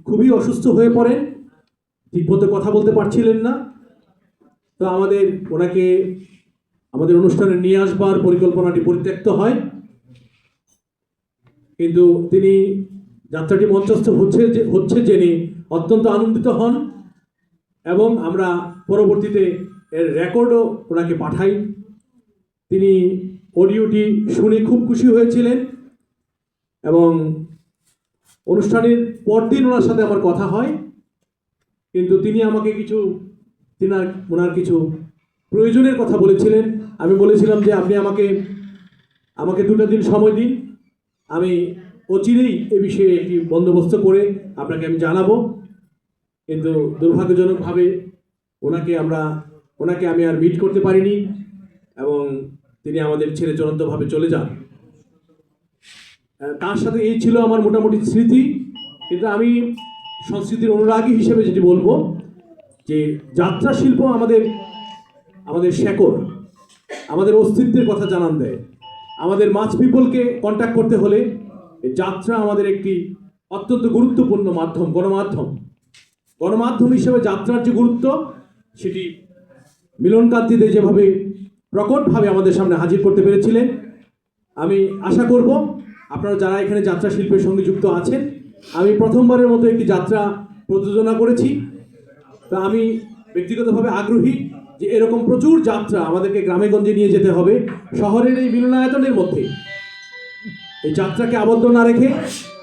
খুবই অসুস্থ হয়ে পড়েন, ঠিকমতো কথা বলতে পারছিলেন না। তো ওনাকে আমাদের অনুষ্ঠানে নিয়ে আসবার পরিকল্পনাটি পরিত্যক্ত হয়, কিন্তু তিনি যাত্রাটি মঞ্চস্থ হচ্ছে জেনে অত্যন্ত আনন্দিত হন এবং আমরা পরবর্তীতে এর রেকর্ডও ওনাকে পাঠাই। তিনি অডিওটি শুনে খুব খুশি হয়েছিলেন এবং অনুষ্ঠানের পরদিন ওনার সাথে আমার কথা হয়, কিন্তু তিনি আমাকে ওনার কিছু প্রয়োজনের কথা বলেছিলেন। আমি বলেছিলাম যে আপনি আমাকে 2টা দিন সময় দিন, আমি অচিরেই এ বিষয়ে একটি বন্দোবস্ত করে আপনাকে আমি জানাবো। কিন্তু দুর্ভাগ্যজনকভাবে ওনাকে আমি আর মিট করতে পারিনি এবং তিনি আমাদের ছেড়ে চূড়ান্তভাবে চলে যান। তার সাথে এই ছিল আমার মোটামুটি স্মৃতি। কিন্তু আমি সংস্কৃতির অনুরাগী হিসেবে যেটি বলবো যে যাত্রা শিল্প আমাদের শেকড়, আমাদের অস্তিত্বের কথা জানান দেয়। আমাদের মাছ পিপলকে কন্ট্যাক্ট করতে হলে যাত্রা আমাদের একটি অত্যন্ত গুরুত্বপূর্ণ মাধ্যম, গণমাধ্যম হিসেবে যাত্রার যে গুরুত্ব সেটি মিলন কান্তিতে যেভাবে প্রকটভাবে আমাদের সামনে হাজির করতে পেরেছিলেন। আমি আশা করব আপনারা যারা এখানে যাত্রা শিল্পের সঙ্গে যুক্ত আছেন, আমি প্রথমবারের মতো একটি যাত্রা প্রযোজনা করেছি। তা আমি ব্যক্তিগতভাবে আগ্রহী যে এরকম প্রচুর যাত্রা আমাদেরকে গ্রামে গঞ্জে নিয়ে যেতে হবে। শহরের এই মিলনায়তনের মধ্যে এই যাত্রাকে আবদ্ধ না রেখে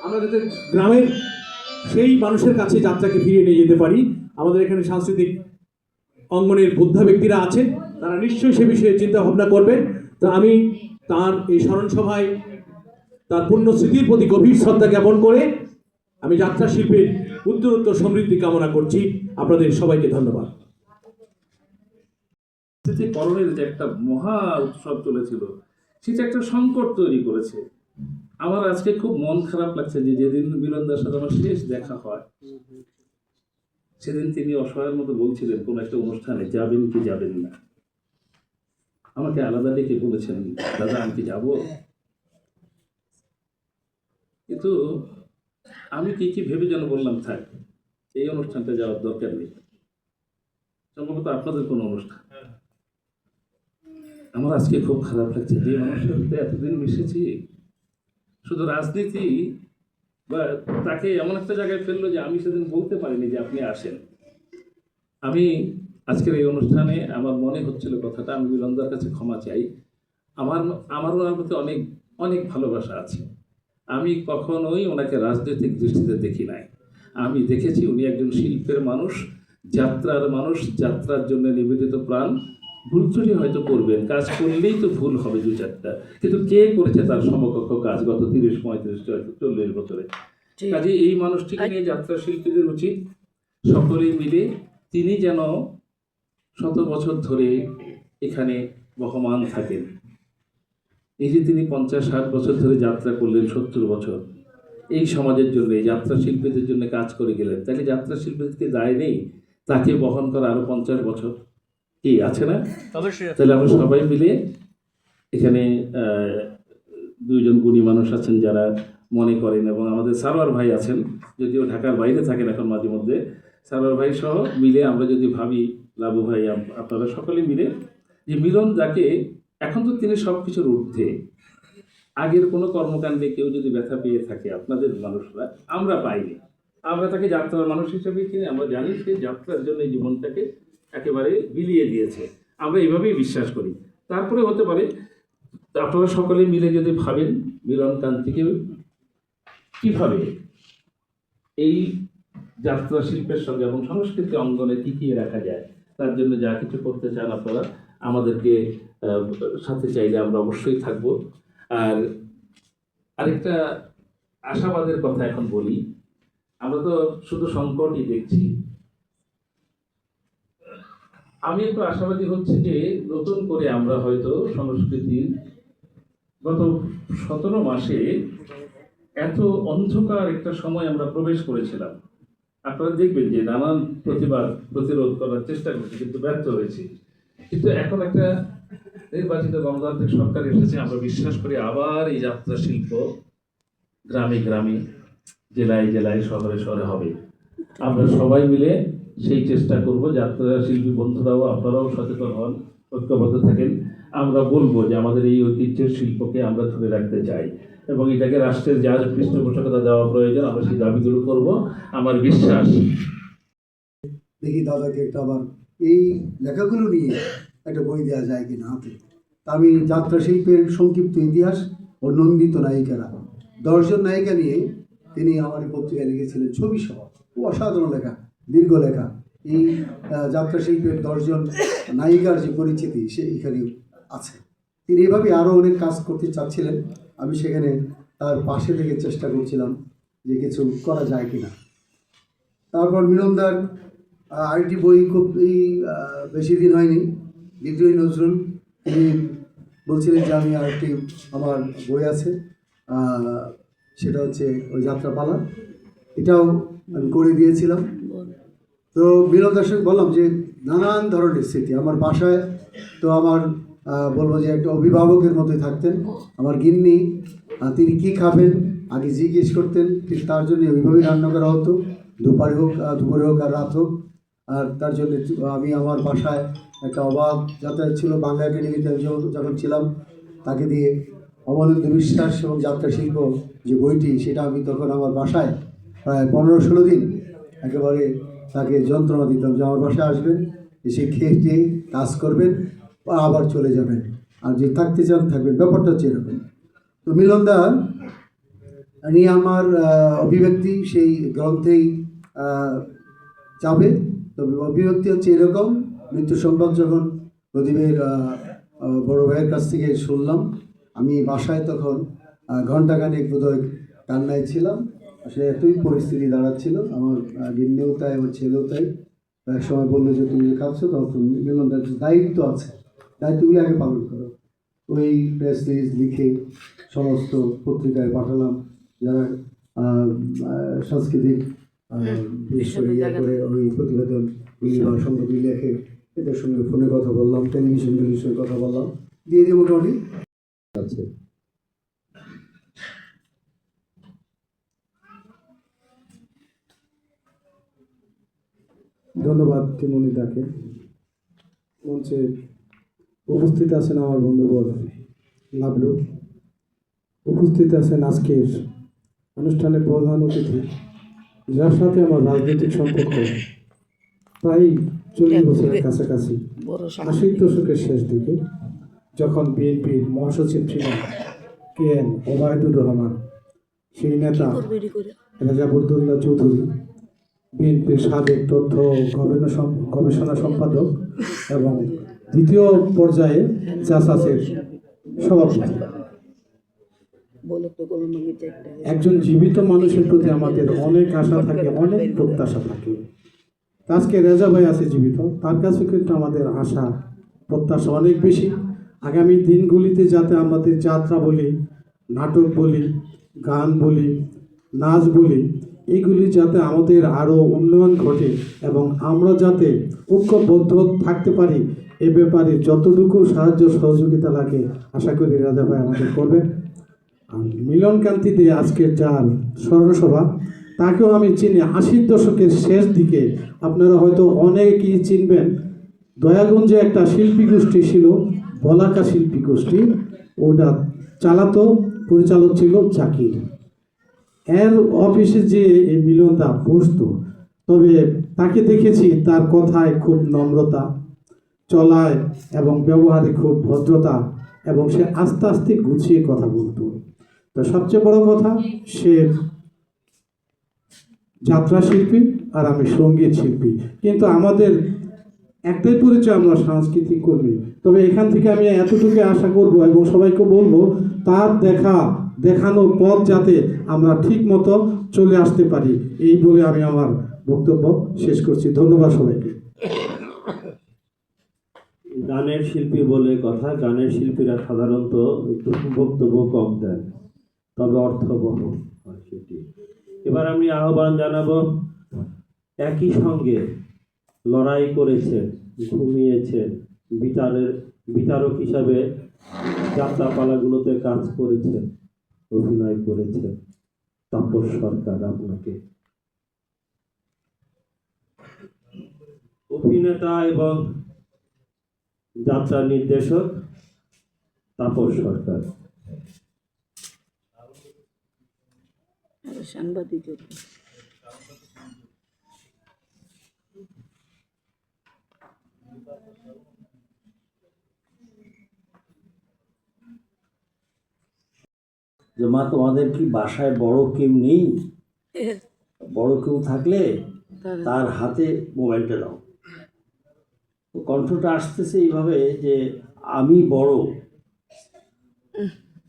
আমরা যাতে গ্রামের সেই মানুষের কাছে যাত্রাকে ফিরিয়ে নিয়ে যেতে পারি। আমাদের এখানে সাংস্কৃতিক অঙ্গনের বুদ্ধা ব্যক্তিরা আছেন, তারা নিশ্চয়ই সে বিষয়ে চিন্তা ভাবনা করবেন। তো আমি তার এই স্মরণ সভায় তার পুণ্য স্মৃতির প্রতি গভীর শ্রদ্ধা জ্ঞাপন করে আমি যাত্রা শিল্পের উত্তরোত্তর সমৃদ্ধি কামনা করছি। আপনাদের সবাইকে ধন্যবাদ। করণের যে একটা মহা উৎসব চলেছিল, সেটা একটা সংকট তৈরি করেছে। আমার আজকে খুব মন খারাপ লাগছে যে যেদিন মিলনদার সাথে আমার শেষ দেখা হয়, সেদিন তিনি অসহায়ের মতো বলছিলেন কোন একটা অনুষ্ঠানে যাবেন কি যাবেন না। আমাকে আলাদা ডেকে বলেছেন, দাদা আমি কি যাবো? কিন্তু আমি কি ভেবে যেন বললাম থাক, এই অনুষ্ঠানটা যাওয়ার দরকার নেই, সম্ভবত আপনাদের কোনো অনুষ্ঠান। আমার আজকে খুব খারাপ লাগছে যে মানুষের সাথে এতদিন মিশেছি, শুধু রাজনীতি বা তাকে এমন একটা জায়গায় ফেললো যে আমি সেদিন বলতে পারিনি যে আপনি আসেন। আমি আজকের এই অনুষ্ঠানে আমার মনে হচ্ছিল কথাটা, আমি মিলনদার কাছে ক্ষমা চাই। আমার ওনার প্রতি অনেক অনেক ভালোবাসা আছে। আমি কখনোই ওনাকে রাজনৈতিক দৃষ্টিতে দেখি নাই। আমি দেখেছি উনি একজন শিল্পের মানুষ, যাত্রার মানুষ, যাত্রার জন্য নিবেদিত প্রাণ। ভুল ত্রুটি হয়তো করবেন, কাজ করলেই তো ভুল হবে 2-4টা, কিন্তু কে করেছে তার সমকক্ষ কাজ গত 30, 35, 40 বছরে? কাজে এই মানুষটিকে নিয়ে যাত্রা শিল্পীদের উচিত সকলেই মিলে তিনি যেন 100 বছর ধরে এখানে বহমান থাকেন। এই যে তিনি 50-60 বছর ধরে যাত্রা করলেন, 70 বছর এই সমাজের জন্য, যাত্রা শিল্পীদের জন্য কাজ করে গেলেন, তাহলে যাত্রা শিল্পীদেরকে দায় নেই তাকে বহন করা আরো 50 বছর? কি আছে না? তাহলে আমরা সবাই মিলে এখানে 2জন গুণী মানুষ আছেন যারা মনে করেন, এবং আমাদের সারোয়ার ভাই আছেন, যদিও ঢাকার বাইরে থাকেন এখন মাঝে মধ্যে। সারোয়ার ভাই সহ মিলে আমরা যদি ভাবি, লাবু ভাই, আপনারা সকলে মিলে যে মিলন যাকে, এখন তো তিনি সব কিছুর ঊর্ধ্বে, আগের কোনো কর্মকাণ্ডে কেউ যদি ব্যথা পেয়ে থাকে আপনাদের মানুষরা, আমরা পাইনি, আমরা তাকে যাত্রার মানুষ হিসেবে চিনি। আমরা জানি সে যাত্রার জন্য জীবনটাকে একেবারে বিলিয়ে দিয়েছে, আমরা এইভাবেই বিশ্বাস করি। তারপরে হতে পারে আপনারা সকলে মিলে যদি ভাবেন মিলন কান্তিকে কিভাবে এই যাত্রা শিল্পের সঙ্গে এবং সংস্কৃতি অঙ্গনে টিকিয়ে রাখা যায়, তার জন্য যা কিছু করতে চান আপনারা আমাদেরকে সাথে চাইলে আমরা অবশ্যই থাকবো। আর আরেকটা আশাবাদের কথা এখন বলি, আমরা তো শুধু সংকটই দেখছি, আমি একটু আশাবাদী হচ্ছে যে নতুন করে আমরা হয়তো সংস্কৃতির গত 17 মাসে এত অন্ধকার একটা সময় আমরা প্রবেশ করেছিলাম। আপনারা দেখবেন যে নানান প্রতিরোধ করার চেষ্টা করছি, কিন্তু ব্যর্থ হয়েছি। কিন্তু এখন একটা নির্বাচিত গণতান্ত্রিক সরকার এসেছে, আমরা বিশ্বাস করি আবার এই যাত্রা শিল্প গ্রামে গ্রামে জেলায় জেলায় শহরে শহরে হবে। আমরা সবাই মিলে সেই চেষ্টা করব। যাত্রা শিল্পী বন্ধুরাও আপনারাও সচেতন হন, ঐক্যবদ্ধ থাকেন। আমরা বলবো যে আমাদের এই ঐতিহ্যের শিল্পকে আমরা ধরে রাখতে চাই এবং এটাকে রাষ্ট্রের যা পৃষ্ঠপোষকতা দেওয়া প্রয়োজন আমরা সেই দাবিগুলো করব। আমার বিশ্বাস দেখি দাদাকে একটা আবার এই লেখাগুলো নিয়ে একটা বই দেওয়া যায় কিনা হাতে। তা আমি যাত্রা শিল্পের সংক্ষিপ্ত ইতিহাস ও নন্দিত নায়িকারা 10 জন নায়িকা নিয়ে তিনি আমার এই পত্রিকায় লিখেছিলেন ছবি সহ। ও অসাধারণ লেখা, দীর্ঘ লেখা। এই যাত্রা শিল্পের 10 জন নায়িকার যে পরিচিতি সে এখানে আছে। তিনি এভাবে আরও অনেক কাজ করতে চাচ্ছিলেন। আমি সেখানে তার পাশে থেকে চেষ্টা করছিলাম যে কিছু করা যায় কিনা। তারপর মিলনদার আরেকটি বই খুব বেশি দিন হয়নি, বিদ্রোহী নজরুল। তিনি বলছিলেন যে আমি আরেকটি আমার বই আছে, সেটা হচ্ছে ওই যাত্রাপালা, এটাও আমি করে দিয়েছিলাম। তো মিলনদার সঙ্গে বললাম যে নানান ধরনের স্মৃতি আমার বাসায়। তো আমার বলবো যে একটা অভিভাবকের মতোই থাকতেন। আমার গিন্নি, তিনি কি খাবেন আগে জিজ্ঞেস করতেন, ঠিক তার জন্য ওইভাবেই রান্না করা হতো, দুপুরে হোক আর রাত হোক। আর তার জন্য আমি আমার বাসায় একটা অবাধ যাতায়াত ছিল। বাংলা একাডেমিতে যখন ছিলাম তাকে দিয়ে অমলেন্দু বিশ্বাস এবং যাত্রা শিল্প যে বইটি, সেটা আমি তখন আমার বাসায় প্রায় 15-16 দিন একেবারে তাকে যন্ত্রণা দিতাম যে আমার বাসায় আসবেন, এসে খেয়ে টেয়ে কাজ করবেন বা আবার চলে যাবেন, আর যে থাকতে চান থাকবেন। ব্যাপারটা হচ্ছে এরকম। তো মিলনদা নিয়ে আমার অভিব্যক্তি সেই গ্রন্থেই যাবে। তবে অভিব্যক্তি হচ্ছে এরকম, মৃত্যু সংবাদ যখন প্রদীপের বড় ভাইয়ের কাছ থেকে শুনলাম, আমি বাসায় তখন ঘণ্টাখানেক বোধহয় কান্নায় ছিলাম। আসলে এতই পরিস্থিতি দাঁড়াচ্ছিল, আমার গিন্নিও তাই, আমার ছেলেও তাই। এক সময় বললো যে তুমি যে খাচ্ছ তখন মিলনদার দায়িত্ব আছে, দায়িত্বগুলি আগে পালন করো। ওই প্রেস রিলিজ লিখে সমস্ত পত্রিকায় পাঠালাম, যারা সাংস্কৃতিক করে ওই প্রতিবেদনগুলি বা সংবাদগুলি লেখে, এদের সঙ্গে ফোনে কথা বললাম, টেলিভিশনগুলির সঙ্গে কথা বললাম, দিয়ে দিয়ে মোটামুটি আছে। ধন্যবাদ টিমনিদাকে। মঞ্চে উপস্থিত আছেন আমার বন্ধুবর লাবলু, উপস্থিত আছেন আজকের অনুষ্ঠানের প্রধান অতিথি, যার সাথে আমার রাজনৈতিক সম্পর্ক প্রায় 40 বছরের কাছাকাছি। 80 দশকের শেষ দিকে যখন বিএনপির মহাসচিব ছিলেন KN ওবায়দুর রহমান, সেই নেতা রাজাবুদ্দৌলা চৌধুরী বিএনপির সাবেক তথ্য গবেষণা সম্পাদক এবং দ্বিতীয় পর্যায়ে জাসাসের সভাপতি। একজন জীবিত মানুষের প্রতি আমাদের অনেক আশা থাকে, অনেক প্রত্যাশা থাকে। আজকে রেজা ভাই আছে জীবিত, তার কাছে কিন্তু আমাদের আশা প্রত্যাশা অনেক বেশি। আগামী দিনগুলিতে যাতে আমাদের যাত্রা বলি, নাটক বলি, গান বলি, নাচ বলি, এগুলি যাতে আমাদের আরও উন্নয়ন ঘটে এবং আমরা যাতে ঐক্যবদ্ধ থাকতে পারি, এ ব্যাপারে যতটুকু সাহায্য সহযোগিতা লাগে আশা করি রাজা ভাই আমাদের করবে। আর মিলনকান্তি দিয়ে আজকের যার স্মরণসভা, তাকেও আমি চিনি 80 দশকের শেষ দিকে। আপনারা হয়তো অনেকেই চিনবেন, দয়াগঞ্জে একটা শিল্পী গোষ্ঠী ছিল, বলাকা শিল্পী গোষ্ঠী, ওটা চালাতো, পরিচালক ছিল জাকির। এর অফিসে যে এই মিলনদা বসতো, তবে তাকে দেখেছি তার কথায় খুব নম্রতা, চলায় এবং ব্যবহারে খুব ভদ্রতা, এবং সে আস্তে আস্তে গুছিয়ে কথা বলতো। তো সবচেয়ে বড় কথা, সে যাত্রা শিল্পী আর আমি সঙ্গীত শিল্পী, কিন্তু আমাদের একটাই পরিচয়, আমরা সাংস্কৃতিক কর্মী। তবে এখান থেকে আমি এতটুকু আশা করব এবং সবাইকে বলবো, তার দেখানো পথ যাতে আমরা ঠিক মতো চলে আসতে পারি, এই বলে আমি আমার বক্তব্য শেষ করছি। ধন্যবাদ সবাইকে। গানের শিল্পী বলে কথা, গানের শিল্পীরা সাধারণত একটু বক্তব্য কম দেন, তবে অর্থবহ হয় সেটি। এবার আমি আহ্বান জানাবো, একই সঙ্গে লড়াই করেছেন, ঘুমিয়েছেন, বিচারক হিসাবে যাত্রাপালাগুলোতে কাজ করেছেন, অভিনয় করেছেন, তাপস সরকার আপনাকে। অভিনেতা এবং যাত্রা নির্দেশক তাপস সরকার। সাংবাদিক যে মা, তোমাদের কি বাসায় বড় কেউ নেই? বড় কেউ থাকলে তার হাতে মোবাইলটা দাও। কণ্ঠটা আসতেছে এইভাবে যে আমি বড়।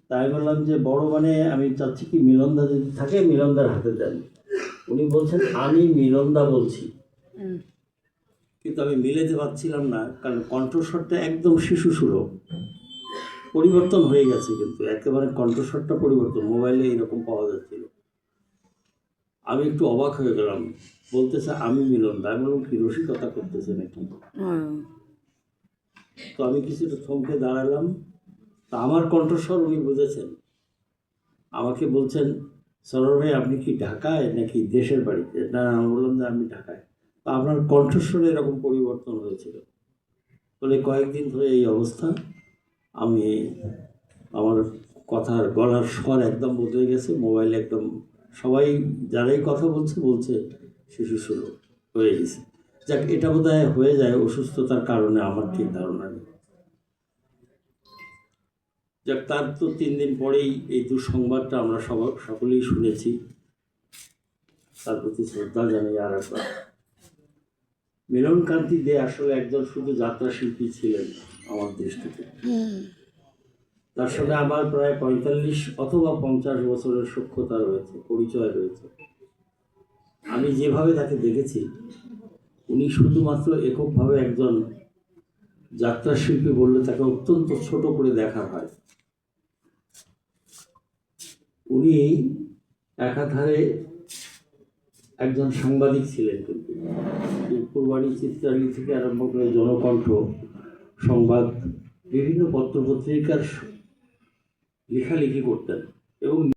তাই বললাম যে বড় মানে আমি চাচ্ছি কি মিলনদা যদি থাকে মিলনদার হাতে দেন। উনি বলছেন আমি মিলনদা বলছি, কিন্তু আমি মিলাতে পারছিলাম না, কারণ কণ্ঠস্বরটা একদম শিশু সুলভ। পরিবর্তন হয়ে গেছে, কিন্তু একেবারে কণ্ঠস্বরটা পরিবর্তন। মোবাইলে এরকম পাওয়া যাচ্ছিল। আমি একটু অবাক হয়ে গেলাম। বলতেছে আমি মিলনদা। আমি বললাম কি রসিকতা করতেছে নাকি? তো আমি কিছুটা থমকে দাঁড়ালাম। তা আমার কণ্ঠস্বর উনি বুঝেছেন। আমাকে বলছেন সরোর ভাই আপনি কি ঢাকায় নাকি দেশের বাড়িতে? না, আমি বললাম যে আমি ঢাকায়। তা আপনার কণ্ঠস্বরে এরকম পরিবর্তন হয়েছিল। বলে কয়েকদিন ধরে এই অবস্থা। আমি আমার কথার গলার স্বর একদম বদলে গেছে। মোবাইল একদম সবাই যারাই কথা বলছে শিশু সুলভ হয়ে গেছে। যাক, এটা বোধহয় হয়ে যায় অসুস্থতার কারণে, আমার ঠিক ধারণা নেই। যাক, তার তো 3 দিন পরেই এই দুঃসংবাদটা আমরা সকলেই শুনেছি। তার প্রতি শ্রদ্ধা জানাই আর একবার। মিলনকান্তি দে আসলে একজন শুধু যাত্রা শিল্পী ছিলেন আমার দৃষ্টিতে। তার সঙ্গে আমার প্রায় 45 অথবা 50 বছরের সখ্যতা রয়েছে, পরিচয় রয়েছে। আমি যেভাবে তাকে দেখেছি, উনি শুধুমাত্র এককভাবে একজন যাত্রা শিল্পী বললে তাকে অত্যন্ত ছোট করে দেখা হয়। উনি একাধারে একজন সাংবাদিক ছিলেন, কিন্তু কুরবানি চিত্রালী থেকে আরম্ভ করে জনকণ্ঠ, সংবাদ, বিভিন্ন পত্রপত্রিকার লেখালেখি করতেন এবং